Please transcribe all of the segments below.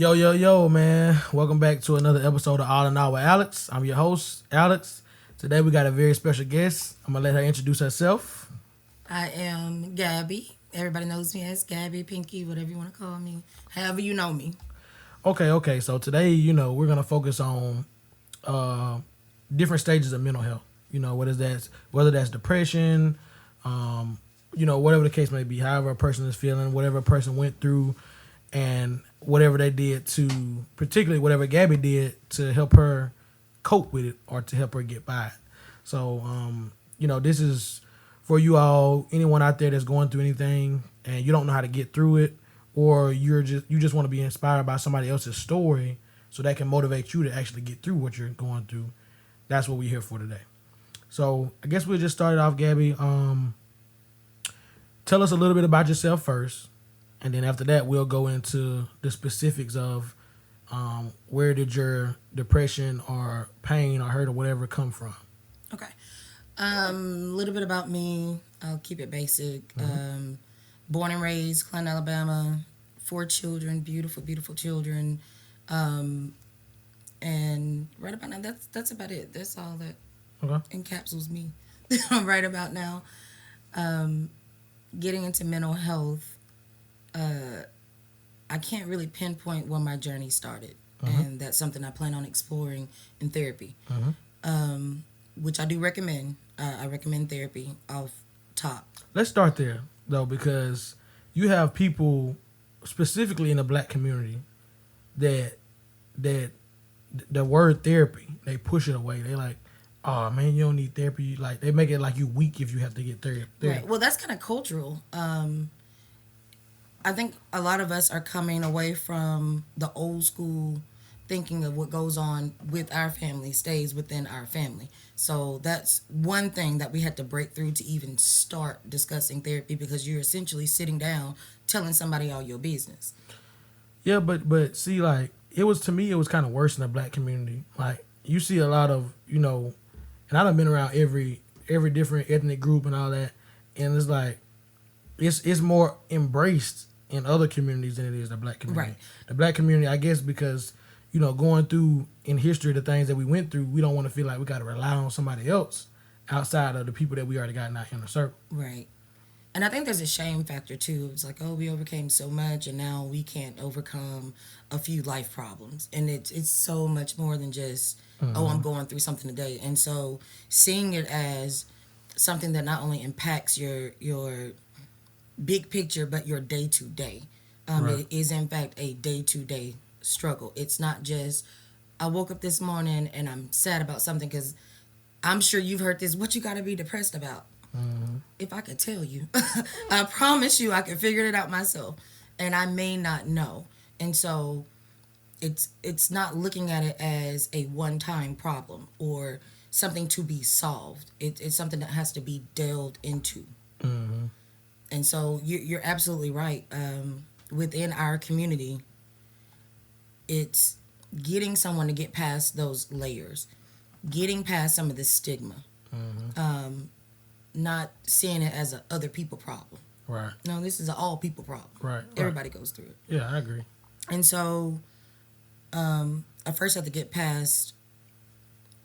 Yo, yo, yo, man. Welcome back to another episode of All in All with Alex. I'm your host, Alex. Today we got a very special guest. I'm going to let her introduce herself. I am Gabby. Everybody knows me as Gabby, Pinky, whatever you want to call me. However you know me. Okay. So today, we're going to focus on uh, different stages of mental health. Whether that's depression, whatever the case may be, however a person is feeling, whatever a person went through, and whatever they did particularly whatever Gabby did to help her cope with it or to help her get by it. So, this is for you all, anyone out there that's going through anything and you don't know how to get through it, or you just want to be inspired by somebody else's story so that can motivate you to actually get through what you're going through. That's what we're here for today. So I guess we'll just start it off, Gabby. Tell us a little bit about yourself first, and then after that, we'll go into the specifics of where did your depression or pain or hurt or whatever come from. Okay. A little bit about me. I'll keep it basic. Born and raised, Clinton, Alabama. 4 children, beautiful, beautiful children. And right about now, that's about it. That's all that encapsulates me right about now. Getting into mental health, I can't really pinpoint when my journey started. And that's something I plan on exploring in therapy, which I do recommend. I recommend therapy off top. Let's start there, though, because you have people, specifically in the black community, that the word therapy, they push it away. They like, oh man, you don't need therapy. Like, they make it like you weak if you have to get therapy. Right. Well, that's kind of cultural. I think a lot of us are coming away from the old school thinking of what goes on with our family stays within our family. So that's one thing that we had to break through to even start discussing therapy, because you're essentially sitting down telling somebody all your business. Yeah, but see, like, it was kind of worse in the black community. Like, you see a lot of, and I've been around every different ethnic group and all that, and it's like it's more embraced in other communities than it is the black community. Right. The black community, I guess, because going through in history the things that we went through, we don't want to feel like we got to rely on somebody else outside of the people that we already got in our inner circle. Right. And I think there's a shame factor too. It's like, oh, we overcame so much and now we can't overcome a few life problems. And it's so much more than just, oh, I'm going through something today. And so seeing it as something that not only impacts your big picture, but your day to day. It is in fact a day to day struggle. It's not just, I woke up this morning and I'm sad about something, because I'm sure you've heard this, what you got to be depressed about? If I could tell you, I promise you I could figure it out myself, and I may not know. And so it's not looking at it as a one-time problem or something to be solved. It's something that has to be delved into. And so you're absolutely right. Within our community, it's getting someone to get past those layers, getting past some of the stigma. Not seeing it as a other people problem. Right. No, this is an all people problem. Right. Everybody goes through it. Yeah, I agree. And so, I first had to get past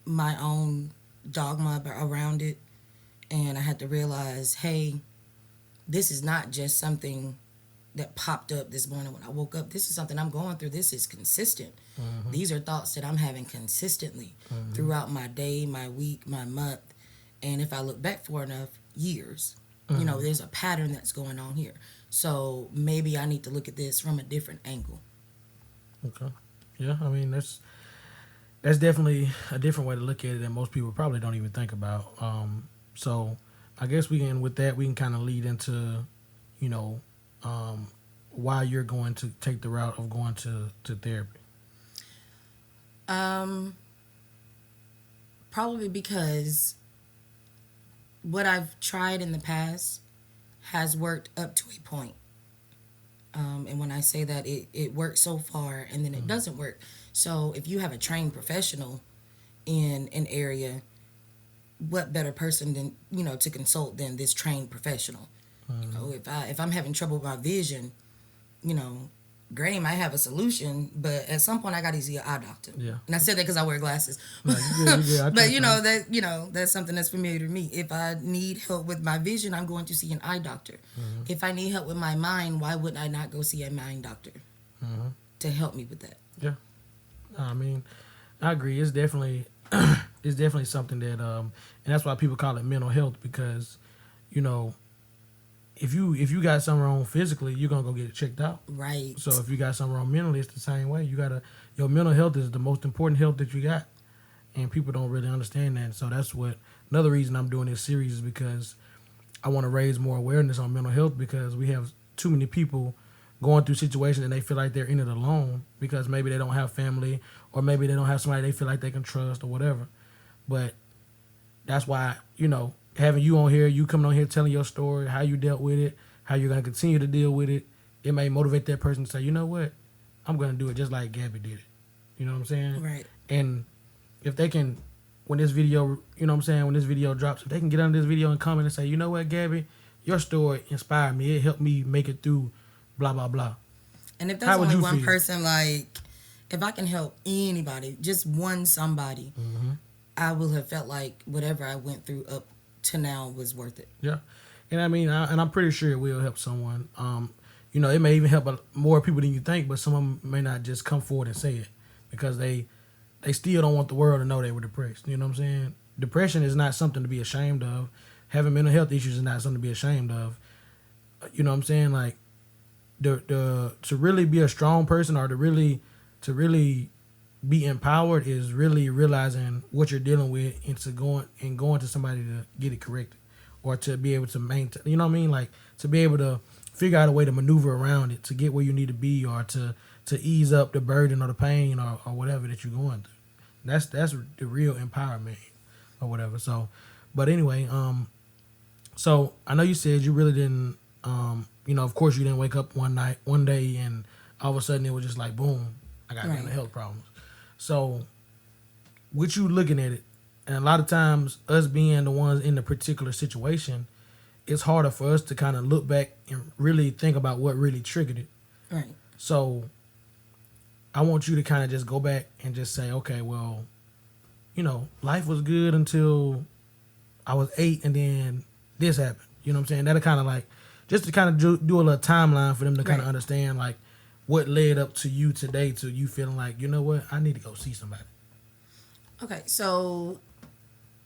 my own dogma around it, and I had to realize, hey, this is not just something that popped up this morning when I woke up. This is something I'm going through. This is consistent. These are thoughts that I'm having consistently throughout my day, my week, my month. And if I look back for enough years, there's a pattern that's going on here. So maybe I need to look at this from a different angle. Okay. Yeah, I mean, that's definitely a different way to look at it that most people probably don't even think about. So I guess we can kind of lead into, why you're going to take the route of going to therapy. Probably because what I've tried in the past has worked up to a point. And when I say that, it works so far and then it doesn't work. So if you have a trained professional in an area, what better person than, to consult than this trained professional? If I'm having trouble with my vision, Granny might have a solution, but at some point I got to see an eye doctor. Yeah. And I said that because I wear glasses. No, you good, you good. I But trust you know that that's something that's familiar to me. If I need help with my vision, I'm going to see an eye doctor. If I need help with my mind, why would I not go see a mind doctor to help me with that? Yeah. I mean, I agree. It's definitely it's definitely something that and that's why people call it mental health, because you know, if you got something wrong physically, you're gonna go get it checked out. Right. So if you got something wrong mentally, it's the same way. Your mental health is the most important health that you got, and people don't really understand that. So that's what another reason I'm doing this series is, because I want to raise more awareness on mental health, because we have too many people going through situations and they feel like they're in it alone because maybe they don't have family, or maybe they don't have somebody they feel like they can trust or whatever. But that's why, having you on here, you coming on here telling your story, how you dealt with it, how you're going to continue to deal with it, it may motivate that person to say, you know what, I'm going to do it just like Gabby did it. You know what I'm saying? Right. And if they can, when this video, when this video drops, if they can get under this video and comment and say, you know what, Gabby, your story inspired me. It helped me make it through blah, blah, blah. And if there's only one person, like, if I can help anybody, just one somebody, I will have felt like whatever I went through up to now was worth it. Yeah. And I mean, and I'm pretty sure it will help someone. It may even help more people than you think, but some of them may not just come forward and say it because they still don't want the world to know they were depressed. You know what I'm saying? Depression is not something to be ashamed of. Having mental health issues is not something to be ashamed of. You know what I'm saying? Like, to really be a strong person, or to really be empowered, is really realizing what you're dealing with and going to somebody to get it corrected, or to be able to maintain. You know what I mean? Like, to be able to figure out a way to maneuver around it to get where you need to be, or to ease up the burden or the pain or whatever that you're going through. That's the real empowerment or whatever. So, but anyway, so I know you said you really didn't, of course you didn't wake up one day and all of a sudden it was just like, boom, I got mental health problems. So with you looking at it, and a lot of times us being the ones in the particular situation, it's harder for us to kind of look back and really think about what really triggered it. Right. So I want you to kind of just go back and just say, okay, well, life was good until I was 8 and then this happened. You know what I'm saying? That'll kind of like, just to kind of do a little timeline for them to kind of understand like what led up to you today, to you feeling like, you know what, I need to go see somebody. Okay, so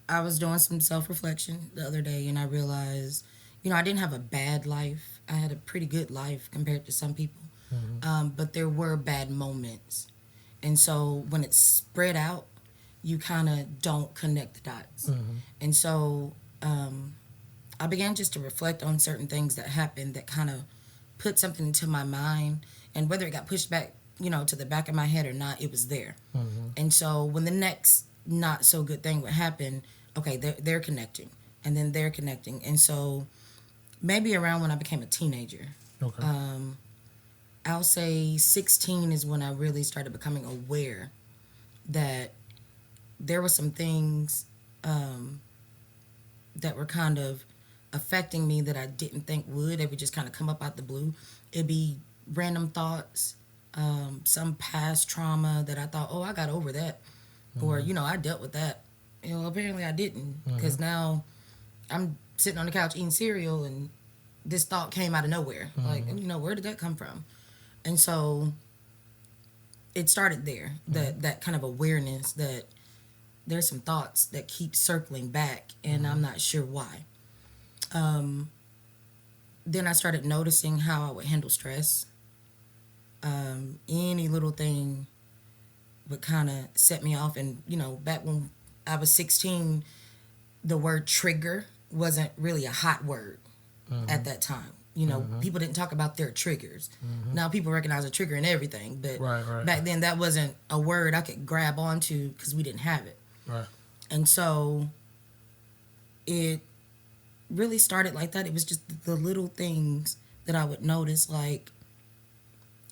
I was doing some self-reflection the other day and I realized, I didn't have a bad life. I had a pretty good life compared to some people. But there were bad moments. And so when it's spread out, you kind of don't connect the dots. And so I began just to reflect on certain things that happened that kind of put something into my mind. And whether it got pushed back, to the back of my head or not, it was there. And so when the next not so good thing would happen, okay, they're connecting. And then they're connecting. And so maybe around when I became a teenager. Okay. I'll say 16 is when I really started becoming aware that there were some things that were kind of affecting me that I didn't think would. They would just kind of come up out the blue. It'd be random thoughts, some past trauma that I thought, oh, I got over that. Or, I dealt with that. Apparently I didn't, because now I'm sitting on the couch eating cereal and this thought came out of nowhere. Like, where did that come from? And so it started there, that kind of awareness that there's some thoughts that keep circling back and I'm not sure why. Then I started noticing how I would handle stress. Any little thing would kind of set me off. And, back when I was 16, the word trigger wasn't really a hot word at that time. People didn't talk about their triggers. Now people recognize a trigger in everything, but back then that wasn't a word I could grab onto because we didn't have it. Right. And so it really started like that. It was just the little things that I would notice, like,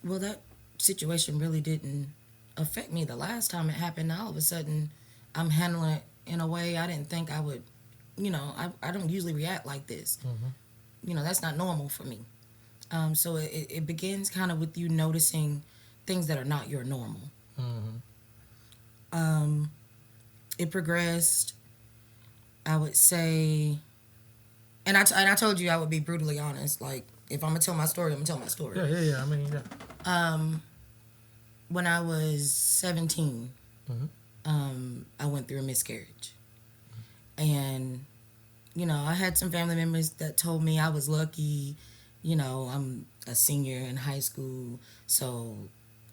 well, that situation really didn't affect me the last time it happened. Now all of a sudden I'm handling it in a way I didn't think I would. I don't usually react like this. That's not normal for me. So it begins kind of with you noticing things that are not your normal. It progressed, I would say, and I told you I would be brutally honest. Like, if I'm gonna tell my story, I'm gonna tell my story. Yeah. I mean, yeah. When I was 17, I went through a miscarriage, and I had some family members that told me I was lucky. I'm a senior in high school, so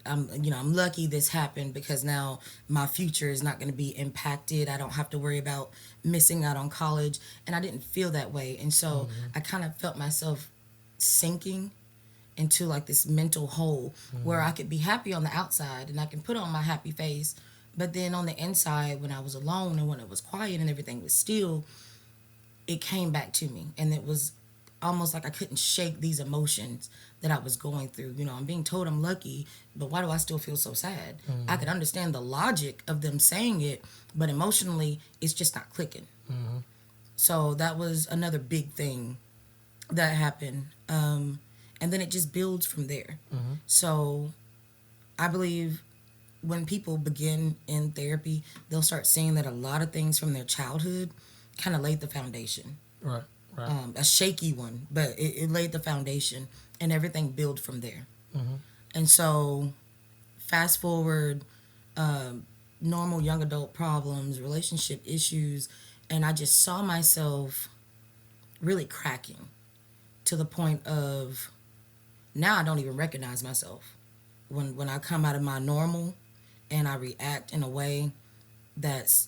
I'm lucky this happened because now my future is not going to be impacted. I don't have to worry about missing out on college, and I didn't feel that way, and so I kind of felt myself sinking into like this mental hole where I could be happy on the outside and I can put on my happy face, but then on the inside, when I was alone and when it was quiet and everything was still, it came back to me, and it was almost like I couldn't shake these emotions that I was going through. I'm being told I'm lucky, but why do I still feel so sad? I could understand the logic of them saying it, but emotionally, it's just not clicking. So that was another big thing that happened. And then it just builds from there. So I believe when people begin in therapy, they'll start seeing that a lot of things from their childhood kind of laid the foundation. Right. A shaky one, but it laid the foundation, and everything built from there. And so, fast forward, normal young adult problems, relationship issues, and I just saw myself really cracking to the point of now I don't even recognize myself when I come out of my normal and I react in a way that's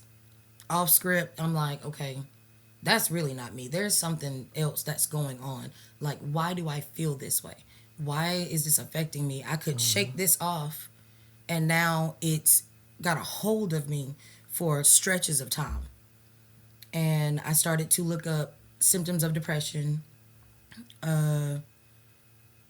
off script. I'm like, okay, that's really not me. There's something else that's going on. Like, why do I feel this way? Why is this affecting me? I could shake this off, and now it's got a hold of me for stretches of time. And I started to look up symptoms of depression,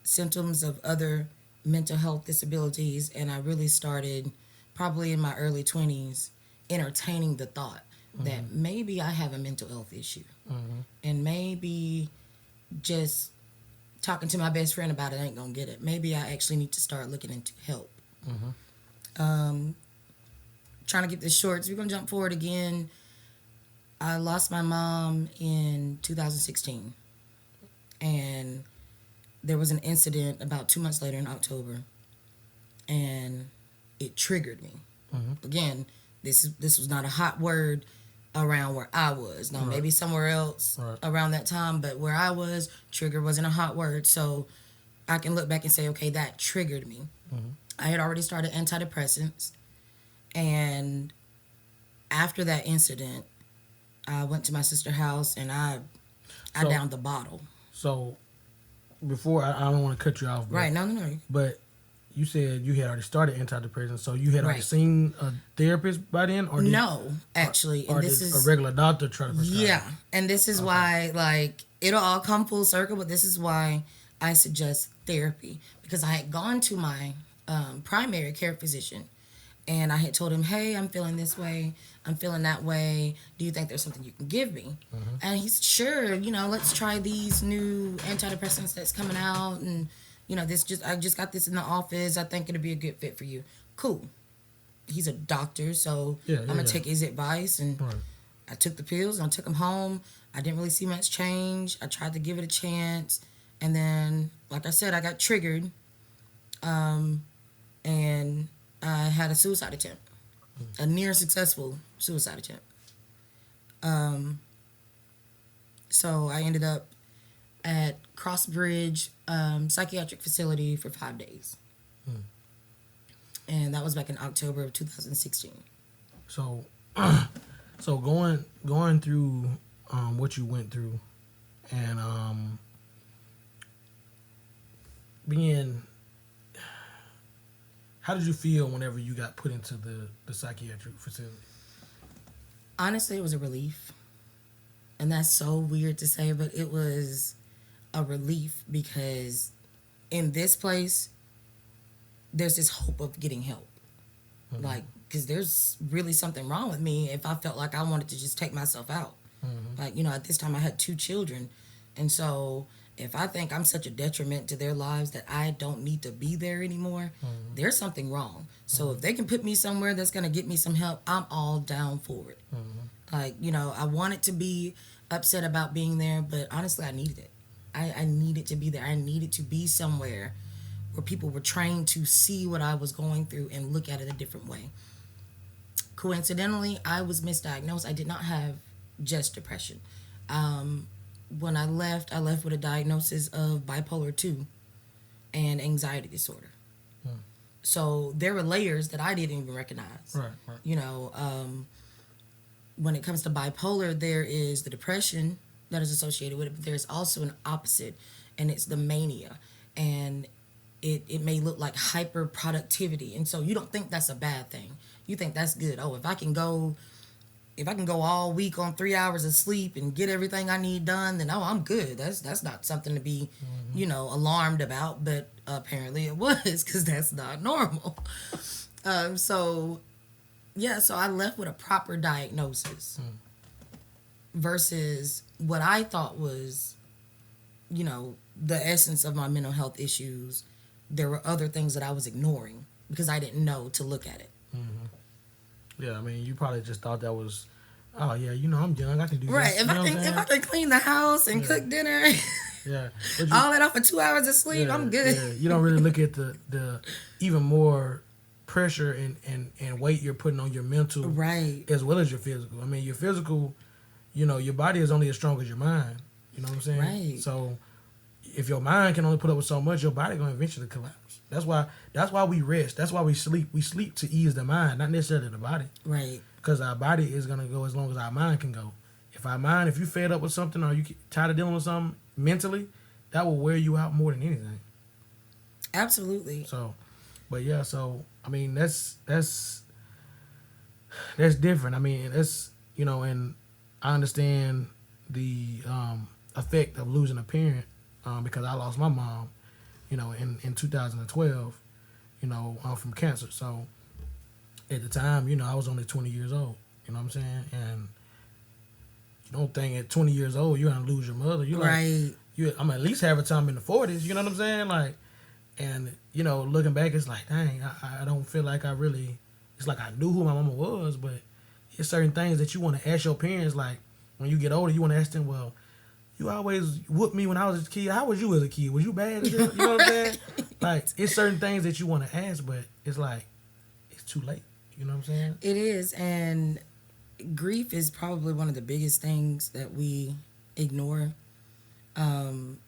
symptoms of other mental health disabilities, and I really started probably in my early 20s entertaining the thought that maybe I have a mental health issue. And maybe just talking to my best friend about it ain't gonna get it. Maybe I actually need to start looking into help. Trying to get this short, so we're gonna jump forward again. I lost my mom in 2016, and there was an incident about 2 months later in October, and it triggered me. Again, this was not a hot word around where I was. Now, maybe somewhere else around that time, but where I was, trigger wasn't a hot word. So I can look back and say, okay, that triggered me. I had already started antidepressants, and after that incident, I went to my sister's house and I downed the bottle. So before, I don't want to cut you off. But, Right, no. But you said you had already started antidepressants, so you had already Right. seen a therapist by then, or No, actually, or and this did is a regular doctor try to prescribe? yeah, and this is why, like, it'll all come full circle, but this is why I suggest therapy, because I had gone to my primary care physician, and I had told him, hey, I'm feeling this way, I'm feeling that way, do you think there's something you can give me? And he's, sure, let's try these new antidepressants that's coming out, and I just got this in the office, I think it'll be a good fit for you. Cool. He's a doctor, so I'm gonna take his advice, and I took the pills and I took them home. I didn't really see much change. I tried to give it a chance, and then, like I said, I got triggered, and I had a suicide attempt, a near successful suicide attempt. So I ended up at Crossbridge psychiatric facility for 5 days. And that was back in October of 2016. So, so going through what you went through, and being, how did you feel whenever you got put into the psychiatric facility? Honestly, it was a relief. And that's so weird to say, but it was a relief because in this place, there's this hope of getting help. Like, because there's really something wrong with me if I felt like I wanted to just take myself out. Like, at this time I had 2 children. And so If I think I'm such a detriment to their lives that I don't need to be there anymore, there's something wrong. So if they can put me somewhere that's going to get me some help, I'm all down for it. Like, I wanted to be upset about being there, but honestly, I needed it. I needed to be there. I needed to be somewhere where people were trained to see what I was going through and look at it a different way. Coincidentally, I was misdiagnosed. I did not have just depression. When I left with a diagnosis of bipolar 2 and anxiety disorder. So there were layers that I didn't even recognize. Right. When it comes to bipolar, there is the depression that is associated with it, but there's also an opposite, and it's the mania. And it may look like hyper productivity. And so you don't think that's a bad thing. You think that's good. Oh, if I can go all week on 3 hours of sleep and get everything I need done, then I'm good. That's not something to be, alarmed about. But apparently it was, because that's not normal. So I left with a proper diagnosis versus what I thought was, the essence of my mental health issues. There were other things that I was ignoring because I didn't know to look at it. Yeah, I mean, you probably just thought that was, oh yeah, I'm young, I can do right. this. If I can clean the house and cook dinner, yeah, all that off for 2 hours of sleep, I'm good. Yeah. You don't really look at the even more pressure and weight you're putting on your mental, right, as well as your physical. I mean, your physical, your body is only as strong as your mind. You know what I'm saying? Right. So if your mind can only put up with so much, your body gonna eventually collapse. That's why we rest. That's why we sleep. We sleep to ease the mind, not necessarily the body. Right. Because our body is gonna go as long as our mind can go. If you fed up with something or you tired of dealing with something mentally, that will wear you out more than anything. Absolutely. So, but yeah, I mean that's different. I mean and I understand the effect of losing a parent because I lost my mom, in 2012, from cancer. So at the time, I was only 20 years old. You know what I'm saying? And you don't think at 20 years old you're gonna lose your mother. You're right. I'm at least having time in the 40s. You know what I'm saying? Like, and looking back, it's like, dang, I don't feel like I really. It's like I knew who my mama was, but it's certain things that you want to ask your parents. Like when you get older, you want to ask them, well, you always whooped me when I was a kid. How was you as a kid? Was you bad? You know what I'm saying? Like, it's certain things that you want to ask, but it's like, it's too late. You know what I'm saying? It is, and grief is probably one of the biggest things that we ignore. And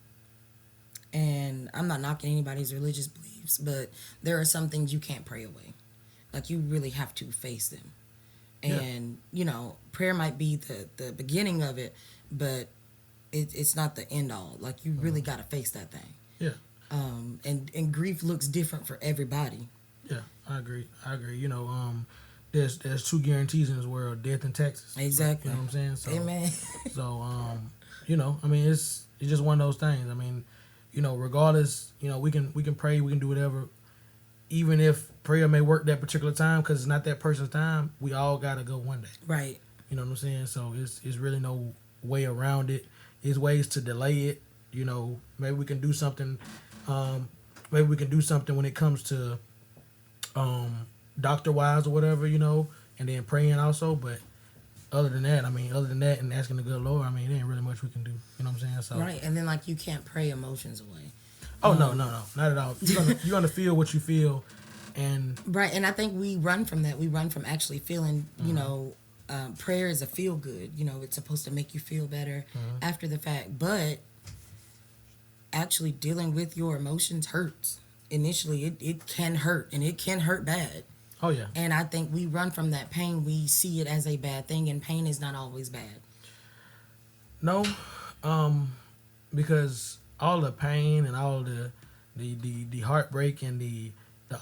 I'm not knocking anybody's religious beliefs, but there are some things you can't pray away. Like, you really have to face them. And, prayer might be the beginning of it, but it's not the end all. Like, you really got to face that thing. Yeah. And grief looks different for everybody. Yeah, I agree. There's two guarantees in this world: death and taxes. Exactly. You know what I'm saying? So, amen. So, I mean, it's just one of those things. I mean, regardless, we can pray, we can do whatever. Even if prayer may work that particular time, because it's not that person's time, we all gotta go one day. Right. You know what I'm saying? So it's really no way around it. There's ways to delay it. Maybe we can do something. Maybe we can do something when it comes to doctor wise or whatever, and then praying also. But other than that and asking the good Lord, I mean, there ain't really much we can do. You know what I'm saying? So right, and then like you can't pray emotions away. Oh no, not at all. You're gonna feel what you feel, and right. And I think we run from that. We run from actually feeling. Prayer is a feel good. It's supposed to make you feel better after the fact, but actually dealing with your emotions hurts. Initially, it can hurt, and it can hurt bad. Oh yeah. And I think we run from that pain. We see it as a bad thing, and pain is not always bad. No, because all the pain and all the heartbreak and the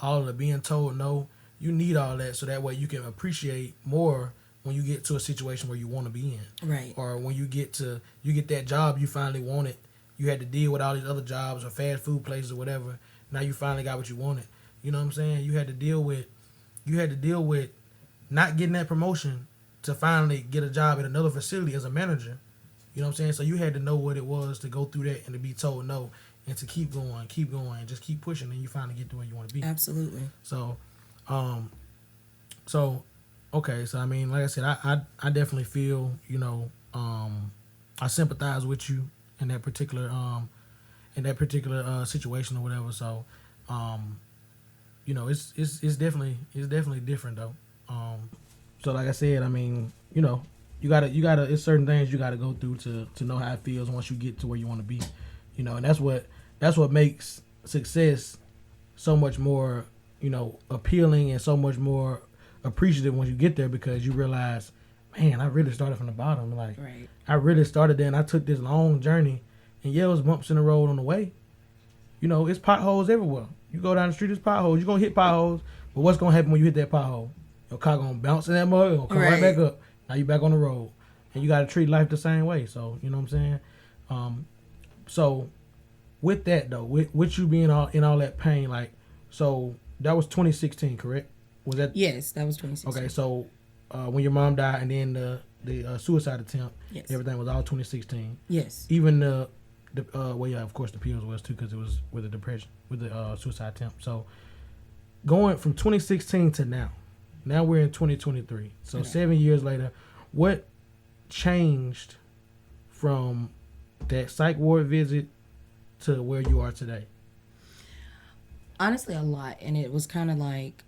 all of the being told no, you need all that so that way you can appreciate more when you get to a situation where you want to be in. Right. Or when you get that job you finally wanted. You had to deal with all these other jobs or fast food places or whatever. Now you finally got what you wanted. You know what I'm saying? You had to deal with not getting that promotion to finally get a job at another facility as a manager. You know what I'm saying? So you had to know what it was to go through that and to be told no and to keep going, and just keep pushing, and you finally get to where you want to be. Absolutely. So, so okay. So I mean, like I said, I definitely feel, I sympathize with you in that particular situation or whatever. So, it's definitely different though. So like I said, I mean, you gotta it's certain things you gotta go through to know how it feels once you get to where you want to be, and that's what makes success so much more, appealing and so much more appreciative when you get there, because you realize, man, I really started from the bottom. Like, Right. I really started there and I took this long journey, and yeah, it was bumps in the road on the way. It's potholes everywhere. You go down the street, there's potholes. You're gonna hit potholes, but what's gonna happen when you hit that pothole? Your car gonna bounce in that mud, gonna come right back up. Now you back on the road, and you gotta treat life the same way. So you know what I'm saying. So with that though, with you being in all that pain, like, so that was 2016, correct? Was that? Yes, that was 2016. Okay, so when your mom died, and then the suicide attempt, yes, everything was all 2016. Yes. Even well, yeah, of course the pills was too, because it was with the depression, with the suicide attempt. So going from 2016 to now we're in 2023. So okay. 7 years later, what changed from that psych ward visit to where you are today? Honestly, a lot, and it was kind of like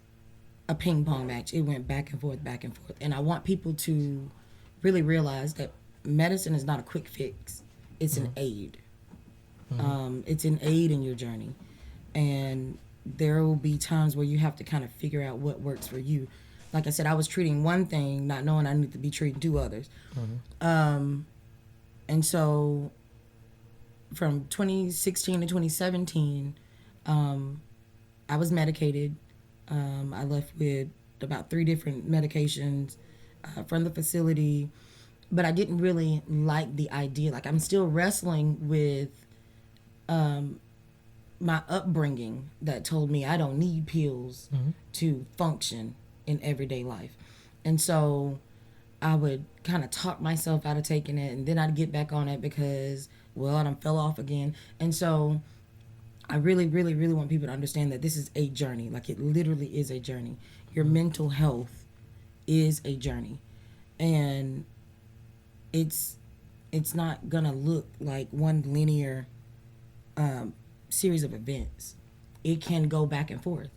a ping pong match. It went back and forth, and I want people to really realize that medicine is not a quick fix. It's an aid. It's an aid in your journey, and there will be times where you have to kind of figure out what works for you. Like I said, I was treating one thing, not knowing I need to be treating two others. And so from 2016 to 2017, I was medicated. I left with about 3 different medications from the facility, but I didn't really like the idea. Like, I'm still wrestling with my upbringing that told me I don't need pills to function in everyday life. And so I would kind of talk myself out of taking it, and then I'd get back on it because, well, I fell off again. And so I really, really, really want people to understand that this is a journey. Like, it literally is a journey. Your mental health is a journey. And it's not gonna look like one linear series of events. It can go back and forth.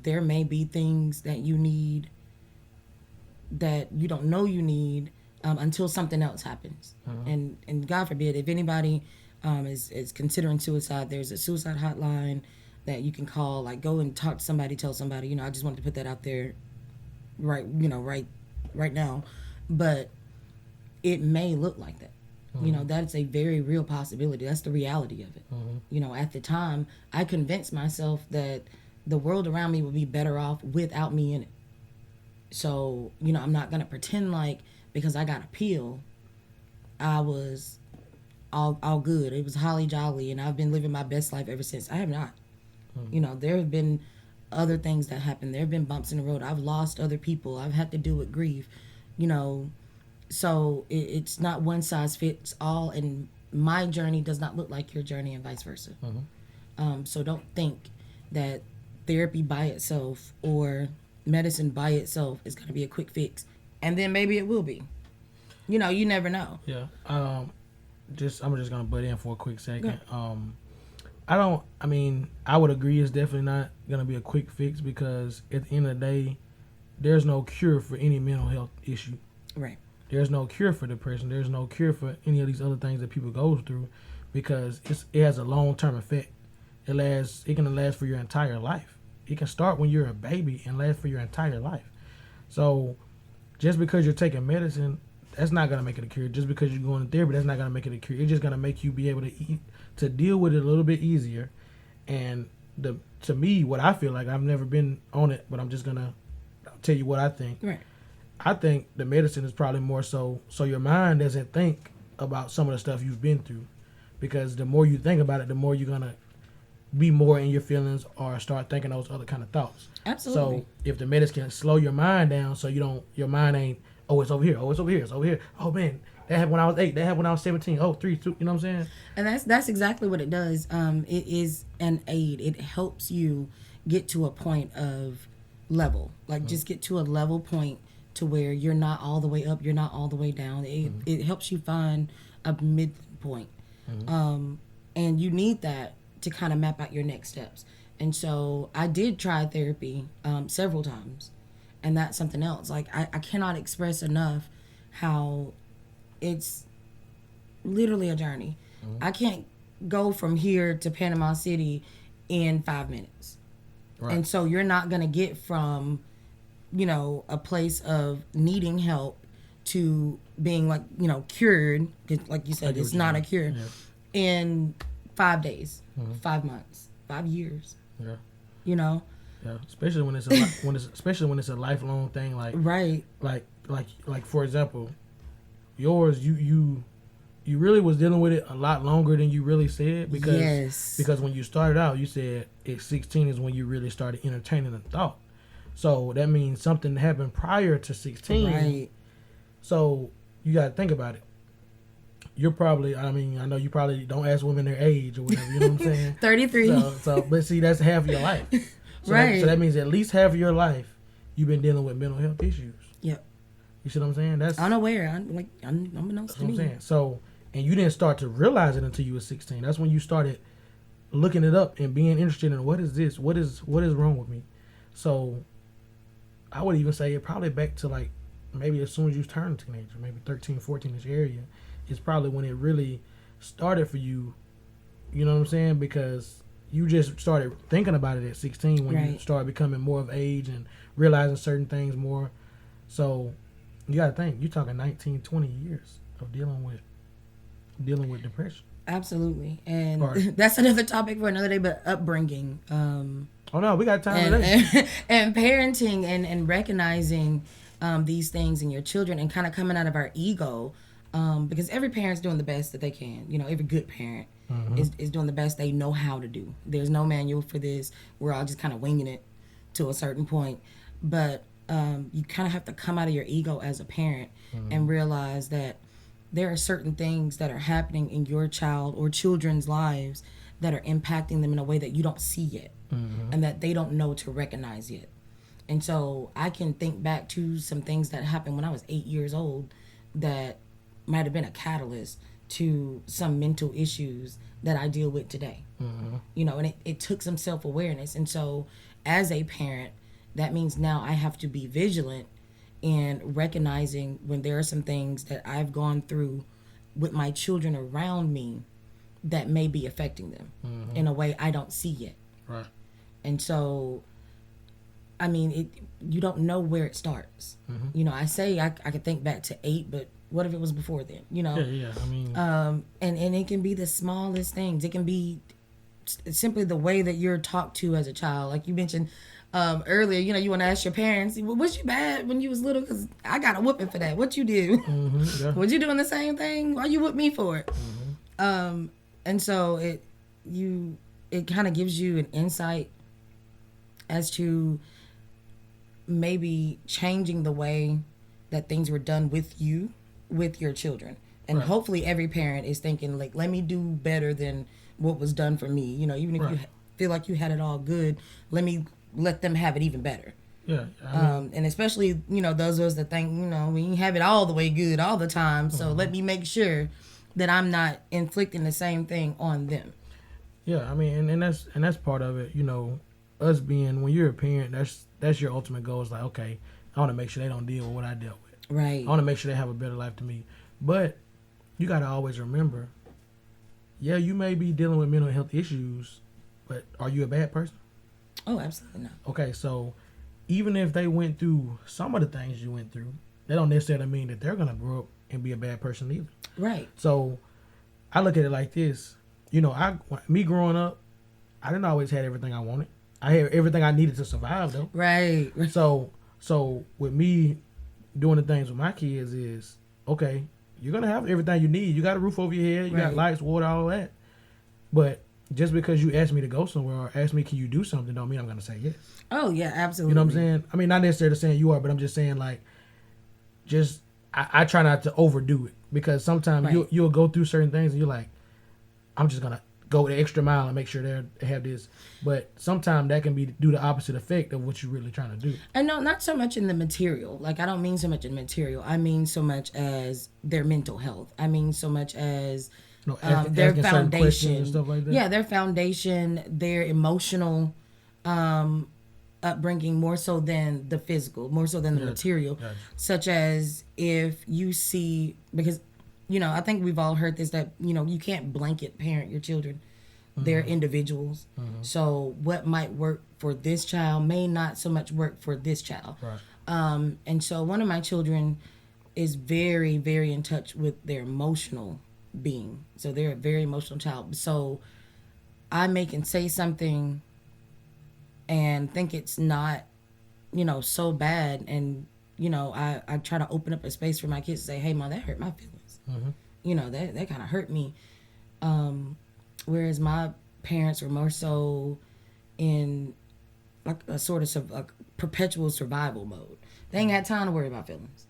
There may be things that you need that you don't know you need until something else happens. And God forbid, if anybody is considering suicide, there's a suicide hotline that you can call. Like, go and talk to somebody, tell somebody. I just wanted to put that out there right now. But it may look like that. That's a very real possibility. That's the reality of it. At the time, I convinced myself that the world around me would be better off without me in it. So, I'm not going to pretend like because I got a pill, I was all good. It was holly jolly, and I've been living my best life ever since. I have not. There have been other things that happened. There have been bumps in the road. I've lost other people. I've had to deal with grief. So it's not one size fits all, and my journey does not look like your journey, and vice versa. So don't think that therapy by itself or medicine by itself is going to be a quick fix, and then maybe it will be. You never know. Yeah. I'm just gonna butt in for a quick second. I would agree it's definitely not gonna be a quick fix, because at the end of the day, there's no cure for any mental health issue. Right. There's no cure for depression. There's no cure for any of these other things that people go through, because it has a long-term effect. It can last for your entire life. It can start when you're a baby and last for your entire life. So just because you're taking medicine, that's not gonna make it a cure. Just because you're going to therapy, that's not gonna make it a cure. It's just gonna make you be able to deal with it a little bit easier. And to me, what I feel like, I've never been on it, but I'm just gonna tell you what I think. Right. I think the medicine is probably more so your mind doesn't think about some of the stuff you've been through, because the more you think about it, the more you're gonna be more in your feelings or start thinking those other kind of thoughts. Absolutely. So if the medicine can slow your mind down, so your mind ain't, oh, it's over here, oh, it's over here, it's over here, oh man, That happened when I was 8. That happened when I was 17. Oh, 3, 2. You know what I'm saying? And that's exactly what it does. It is an aid. It helps you get to a point of level, like just get to a level point to where you're not all the way up, you're not all the way down. It helps you find a midpoint, and you need that to kind of map out your next steps. And so I did try therapy several times, and that's something else. Like I cannot express enough how it's literally a journey. I can't go from here to Panama City in 5 minutes. Right. And so you're not going to get from, a place of needing help to being like, cured. Like you said, it's not a cure in 5 days, 5 months, 5 years. Yeah. Yeah. Especially when it's when it's a lifelong thing. Like, right. Like for example, yours, you really was dealing with it a lot longer than you really said, because when you started out, you said at 16 is when you really started entertaining the thought. So that means something happened prior to 16. Right. So you got to think about it. You're probably, I know you probably don't ask women their age or whatever, you know what I'm saying? 33. But see, that's half your life. So right. So that means at least half of your life, you've been dealing with mental health issues. Yep. You see what I'm saying? That's unaware. I'm unbeknownst to me. What I'm saying. So, and you didn't start to realize it until you were 16. That's when you started looking it up and being interested in what is this? What is wrong with me? So, I would even say it probably back to like maybe as soon as you turn a teenager, maybe 13, 14-ish area, is probably when it really started for you. You know what I'm saying? Because you just started thinking about it at 16 when you started becoming more of age and realizing certain things more. So, you got to think, you're talking 19, 20 years of dealing with depression. Absolutely. And that's another topic for another day, but upbringing. Oh no, we got time today. And parenting and recognizing these things in your children and kind of coming out of our ego, because every parent's doing the best that they can. Every good parent is doing the best they know how to do. There's no manual for this. We're all just kind of winging it to a certain point. But you kind of have to come out of your ego as a parent and realize that there are certain things that are happening in your child or children's lives that are impacting them in a way that you don't see yet and that they don't know to recognize yet. And so I can think back to some things that happened when I was 8 years old that might have been a catalyst to some mental issues that I deal with today. And it took some self-awareness. And so as a parent, that means now I have to be vigilant in recognizing when there are some things that I've gone through with my children around me that may be affecting them in a way I don't see yet. Right. And so, you don't know where it starts. I say I could think back to 8, but what if it was before then? Yeah. And it can be the smallest things. It can be simply the way that you're talked to as a child. Like you mentioned earlier, you want to ask your parents, was you bad when you was little? Because I got a whooping for that. What you do? Yeah. Was you doing the same thing? Why you whoop me for it? And so it kind of gives you an insight as to maybe changing the way that things were done with your children. And hopefully every parent is thinking, like, let me do better than what was done for me. Even if you feel like you had it all good, let them have it even better. Yeah. And especially, those of us that think, we have it all the way good all the time. So let me make sure that I'm not inflicting the same thing on them. Yeah, and that's part of it. Us being, when you're a parent, that's your ultimate goal. Is like, okay, I want to make sure they don't deal with what I dealt with. Right. I want to make sure they have a better life to me. But you got to always remember, yeah, you may be dealing with mental health issues, but are you a bad person? Oh, absolutely not. Okay, so even if they went through some of the things you went through, that don't necessarily mean that they're going to grow up and be a bad person either. Right. So I look at it like this. Me growing up, I didn't always have everything I wanted. I had everything I needed to survive, though. Right. So with me doing the things with my kids is, okay, you're going to have everything you need. You got a roof over your head. You got lights, water, all that. But just because you ask me to go somewhere or ask me, can you do something, don't mean I'm going to say yes. Oh, yeah, absolutely. You know what I'm saying? Not necessarily saying you are, but I'm just saying, like, I try not to overdo it. because sometimes Right. you'll go through certain things and you're like, I'm just gonna go the extra mile and make sure they have this. But sometimes that can do the opposite effect of what you're really trying to do. And no, not so much in the material. Like, I don't mean so much in material. I mean so much as their mental health. I mean so much as their Asking certain questions foundation and stuff like that. Yeah, their foundation, their emotional upbringing, more so than the physical, more so than the material. Gotcha. Such as if you see, because I think we've all heard this, that you can't blanket parent your children. They're individuals. So what might work for this child may not so much work for this child. Right. And so one of my children is very, very in touch with their emotional being. So they're a very emotional child. So I can say something and think it's not, so bad. And, I try to open up a space for my kids to say, hey, Mom, that hurt my feelings. That kind of hurt me. Whereas my parents were more so in like a sort of a perpetual survival mode. They ain't got time to worry about feelings.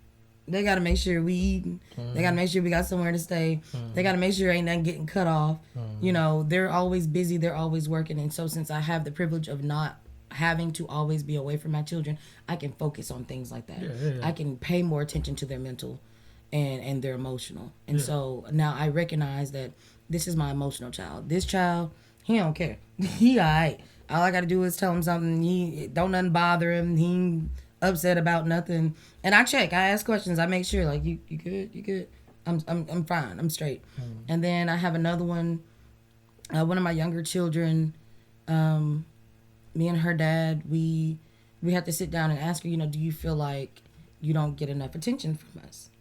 They got to make sure we eating. They got to make sure we got somewhere to stay. They got to make sure ain't nothing getting cut off. They're always busy. They're always working. And so since I have the privilege of not having to always be away from my children, I can focus on things like that. Yeah. I can pay more attention to their mental and their emotional. And so now I recognize that this is my emotional child. This child, he don't care. He all right. All I got to do is tell him something. He don't nothing bother him. He ain't upset about nothing. And I check. I ask questions. I make sure, like, you good? You good? I'm fine. I'm straight. And then I have another one. One of my younger children, me and her dad, we had to sit down and ask her, do you feel like you don't get enough attention from us?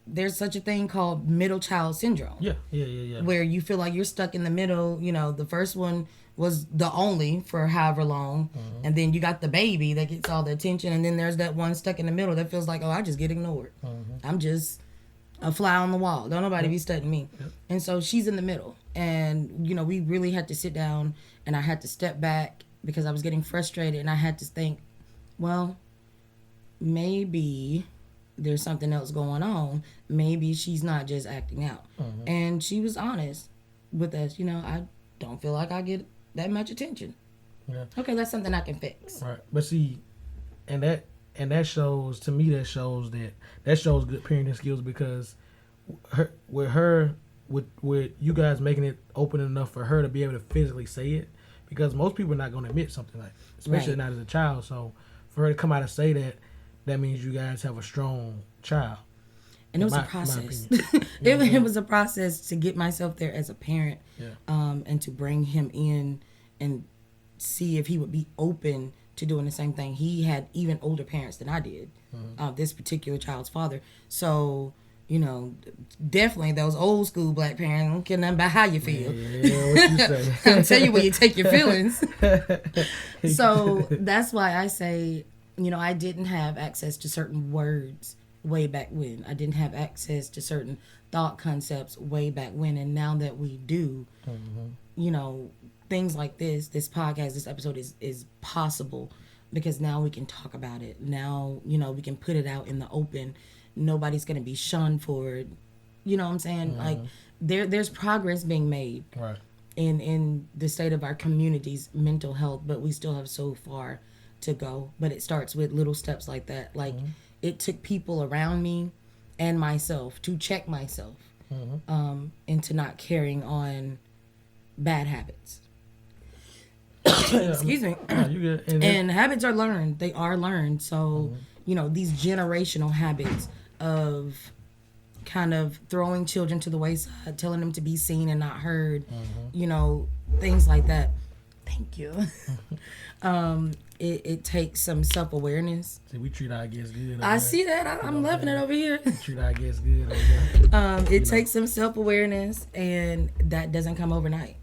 There's such a thing called middle child syndrome. Yeah. Where you feel like you're stuck in the middle. The first one was the only for however long. And then you got the baby that gets all the attention. And then there's that one stuck in the middle that feels like, oh, I just get ignored. I'm just a fly on the wall. Don't nobody be studying me. And so she's in the middle. And, we really had to sit down and I had to step back because I was getting frustrated. And I had to think, well, maybe there's something else going on. Maybe she's not just acting out. And she was honest with us. I don't feel like I get that much attention. Yeah. Okay, that's something I can fix. Right. But see, and that shows, to me, that shows good parenting skills, because with you guys making it open enough for her to be able to physically say it, because most people are not going to admit something like that, especially not as a child. So for her to come out and say that means you guys have a strong child. And it was a process. It was a process to get myself there as a parent, and to bring him in and see if he would be open to doing the same thing. He had even older parents than I did, this particular child's father. So, definitely those old school black parents don't care nothing about how you feel. Yeah, what you say? I'll tell you where you take your feelings. So that's why I say, I didn't have access to certain words way back when. I didn't have access to certain thought concepts way back when. And now that we do, things like this podcast, this episode is possible because now we can talk about it. Now, we can put it out in the open. Nobody's going to be shunned for it. You know what I'm saying? Like, there's progress being made in the state of our community's mental health, but we still have so far to go. But it starts with little steps like that. Like, it took people around me and myself to check myself into not carrying on bad habits. Excuse me. You good. And habits are learned. They are learned. So, these generational habits of kind of throwing children to the wayside, telling them to be seen and not heard, things like that. Thank you. It takes some self-awareness. See, we treat our guests good. I see that. I'm loving it over here. We treat our guests good over there. It takes some self-awareness, and that doesn't come overnight.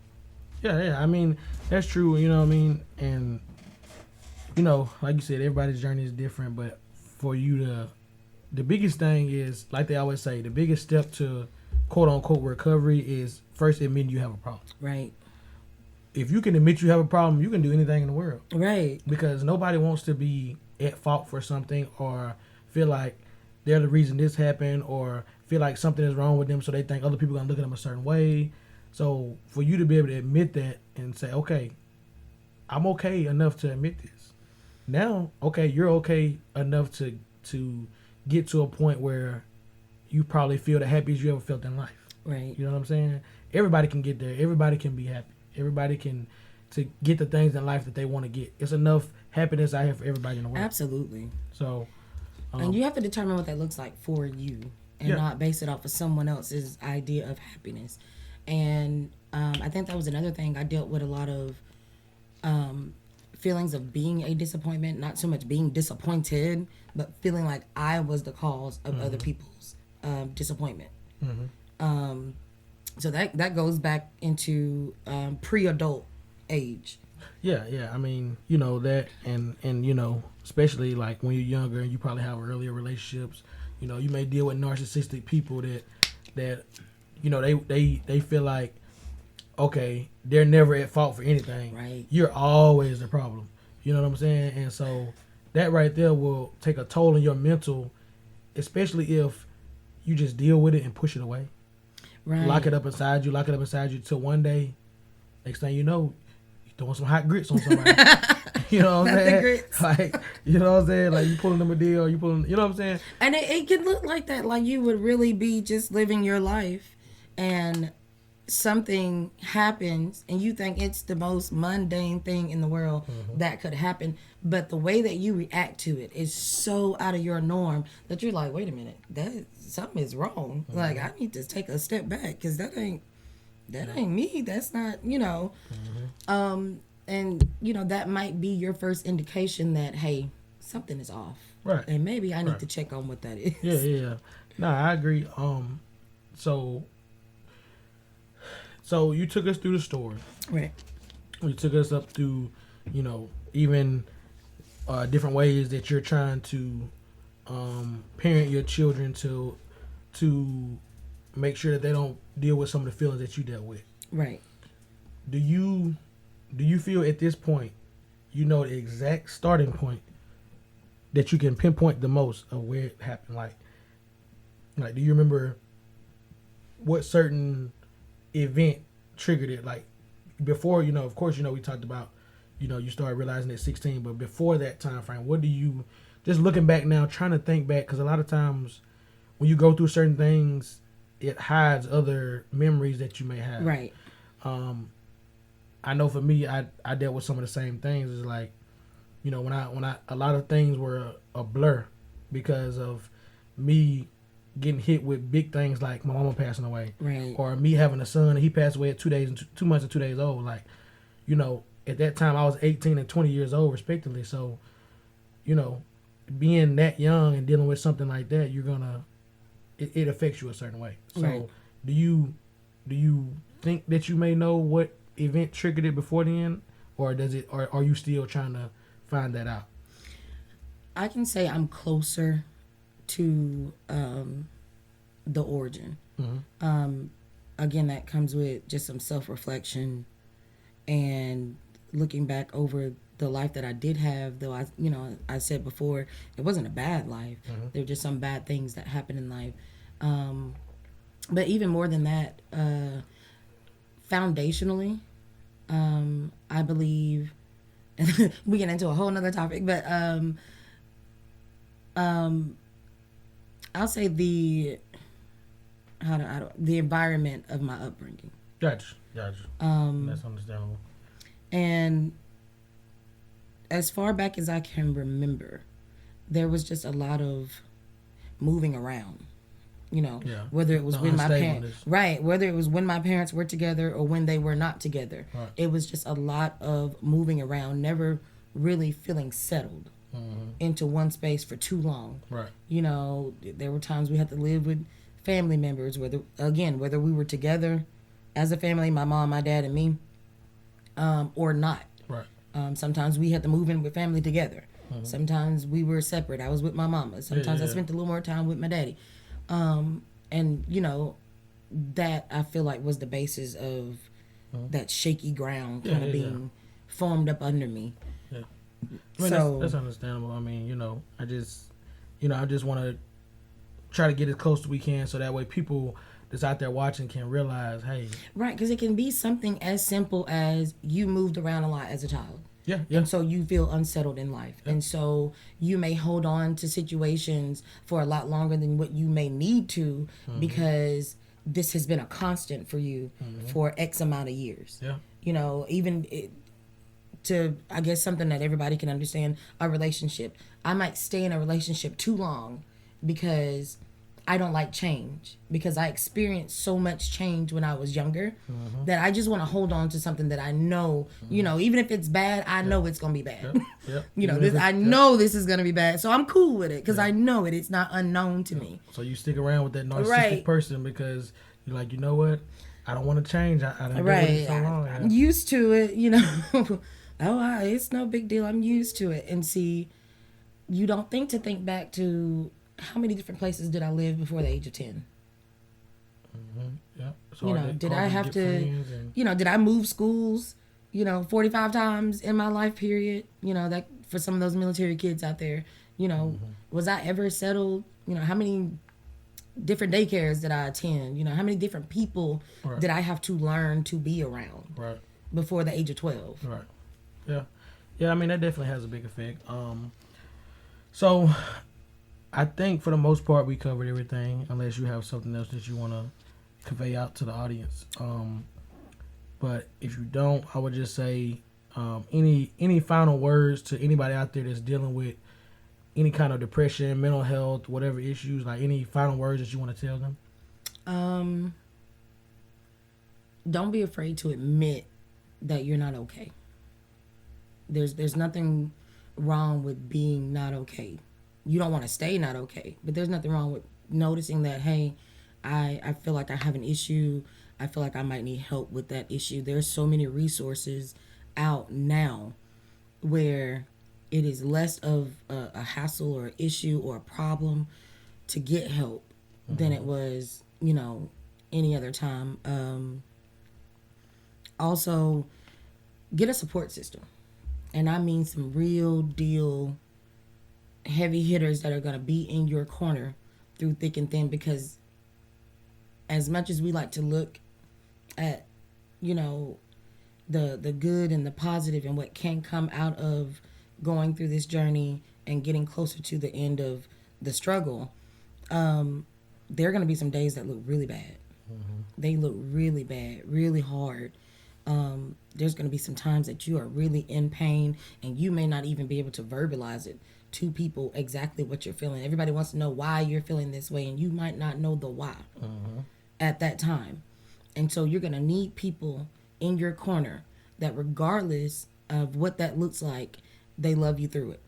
Yeah. I mean, that's true. You know what I mean? And, like you said, everybody's journey is different. But for you the biggest thing is, like they always say, the biggest step to quote-unquote recovery is first admitting you have a problem. Right. If you can admit you have a problem, you can do anything in the world. Right. Because nobody wants to be at fault for something or feel like they're the reason this happened, or feel like something is wrong with them, so they think other people are gonna look at them a certain way. So for you to be able to admit that and say, okay, I'm okay enough to admit this. Now, okay, you're okay enough to get to a point where you probably feel the happiest you ever felt in life. Right. You know what I'm saying? Everybody can get there. Everybody can be happy. Everybody can to get the things in life that they want to get. It's enough happiness out here for everybody in the world. Absolutely. So, and you have to determine what that looks like for you, and not base it off of someone else's idea of happiness. And I think that was another thing. I dealt with a lot of feelings of being a disappointment, not so much being disappointed, but feeling like I was the cause of other people's disappointment. So that goes back into pre-adult age. Yeah. I mean, you know that, and you know, especially like when you're younger and you probably have earlier relationships. You know, you may deal with narcissistic people that you know they feel like, okay, they're never at fault for anything. Right. You're always the problem. You know what I'm saying? And so that right there will take a toll on your mental, especially if you just deal with it and push it away. Right. Lock it up inside you till one day, next thing you know, you're throwing some hot grits on somebody. You know what I'm saying? Grits. Like, you know what I'm saying? Like, you pulling them a deal, you know what I'm saying? And it can look like that, like you would really be just living your life, and something happens and you think it's the most mundane thing in the world that could happen, but the way that you react to it is so out of your norm that you're like, wait a minute, something is wrong. Like, I need to take a step back, because that ain't me. That's not, you know. And you know, that might be your first indication that, hey, something is off, Right. and maybe I need to check on what that is. Yeah. No, I agree. So you took us through the story. Right. You took us up through, you know, even different ways that you're trying to parent your children to make sure that they don't deal with some of the feelings that you dealt with. Right. Do you feel at this point, you know, the exact starting point that you can pinpoint the most of where it happened? Like, do you remember what certain event triggered it? Like, before, you know, of course, you know, we talked about, you know, you started realizing at 16, but before that time frame, what do you, just looking back now, trying to think back, because a lot of times when you go through certain things, it hides other memories that you may have. Right. I know for me, I dealt with some of the same things. It's like, you know, when I a lot of things were a blur because of me getting hit with big things like my mama passing away, Right. or me having a son and he passed away at 2 months and 2 days old. Like, you know, at that time I was 18 and 20 years old respectively. So, you know, being that young and dealing with something like that, you're gonna it affects you a certain way. So, Right. do you think that you may know what event triggered it before then, or are you still trying to find that out? I can say I'm closer to the origin. Again, that comes with just some self-reflection and looking back over the life that I did have. Though I said before, it wasn't a bad life. There were just some bad things that happened in life. But even more than that, foundationally, I believe we get into a whole nother topic, but I'll say the environment of my upbringing. Gotcha. That's understandable. And as far back as I can remember, there was just a lot of moving around. You know, whether it was when my parents, whether it was when my parents were together or when they were not together. Right. It was just a lot of moving around, never really feeling settled into one space for too long. Right. You know, there were times we had to live with family members, whether we were together as a family, my mom, my dad, and me, or not. Right. Sometimes we had to move in with family together. Sometimes we were separate. I was with my mama. Sometimes I spent a little more time with my daddy. And you know, that I feel like was the basis of that shaky ground kind of being formed up under me. Yeah. I mean, so that's understandable. I mean, you know, I just want to try to get as close as we can, so that way people that's out there watching can realize, hey, Right, because it can be something as simple as you moved around a lot as a child. yeah. And so you feel unsettled in life. Yeah. And so you may hold on to situations for a lot longer than what you may need to because this has been a constant for you for X amount of years. Yeah. You know, even to, I guess, something that everybody can understand, a relationship. I might stay in a relationship too long because I don't like change, because I experienced so much change when I was younger that I just want to hold on to something that I know, you know, even if it's bad, I know it's going to be bad. Yeah. You know, I know this is going to be bad. So I'm cool with it because I know it. It's not unknown to me. So you stick around with that narcissistic person because you're like, you know what? I don't want to change. I done been with it so long. I'm used to it, you know. It's no big deal. I'm used to it. And see, you don't think back to how many different places did I live before the age of 10? Yeah. So You know, did I have to, you know, did I move schools, you know, 45 times in my life period? You know, that for some of those military kids out there, you know, was I ever settled? You know, how many different daycares did I attend? You know, how many different people did I have to learn to be around before the age of 12? Right. Yeah. Yeah, I mean, that definitely has a big effect. So I think for the most part we covered everything, unless you have something else that you want to convey out to the audience. But if you don't, I would just say any final words to anybody out there that's dealing with any kind of depression, mental health, whatever issues, like any final words that you want to tell them? Don't be afraid to admit that you're not okay. There's nothing wrong with being not okay. You don't want to stay not okay, but there's nothing wrong with noticing that, hey, I feel like I have an issue. I feel like I might need help with that issue. There's so many resources out now where it is less of a hassle or issue or a problem to get help than it was, you know, any other time. Also, get a support system. And I mean some real deal heavy hitters that are going to be in your corner through thick and thin, because as much as we like to look at, you know, the good and the positive and what can come out of going through this journey and getting closer to the end of the struggle, there are going to be some days that look really bad. They look really bad, really hard. There's going to be some times that you are really in pain and you may not even be able to verbalize it to people exactly what you're feeling. Everybody wants to know why you're feeling this way, and you might not know the why at that time. And so you're going to need people in your corner that, regardless of what that looks like, they love you through it.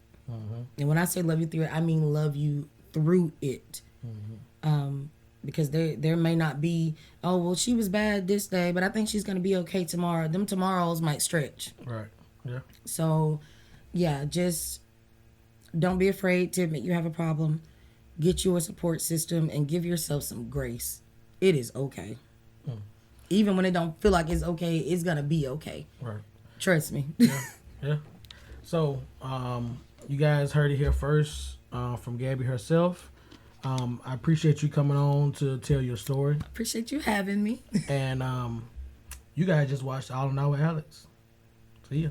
And when I say love you through it, I mean love you through it. Because there may not be, oh, well, she was bad this day, but I think she's going to be okay tomorrow. Them tomorrows might stretch. Right. Yeah. So, yeah, just don't be afraid to admit you have a problem. Get your support system and give yourself some grace. It is okay. Even when it don't feel like it's okay, it's going to be okay. Right. Trust me. Yeah. So, you guys heard it here first from Gabby herself. I appreciate you coming on to tell your story. Appreciate you having me. And you guys just watched All in All with Alex. See ya.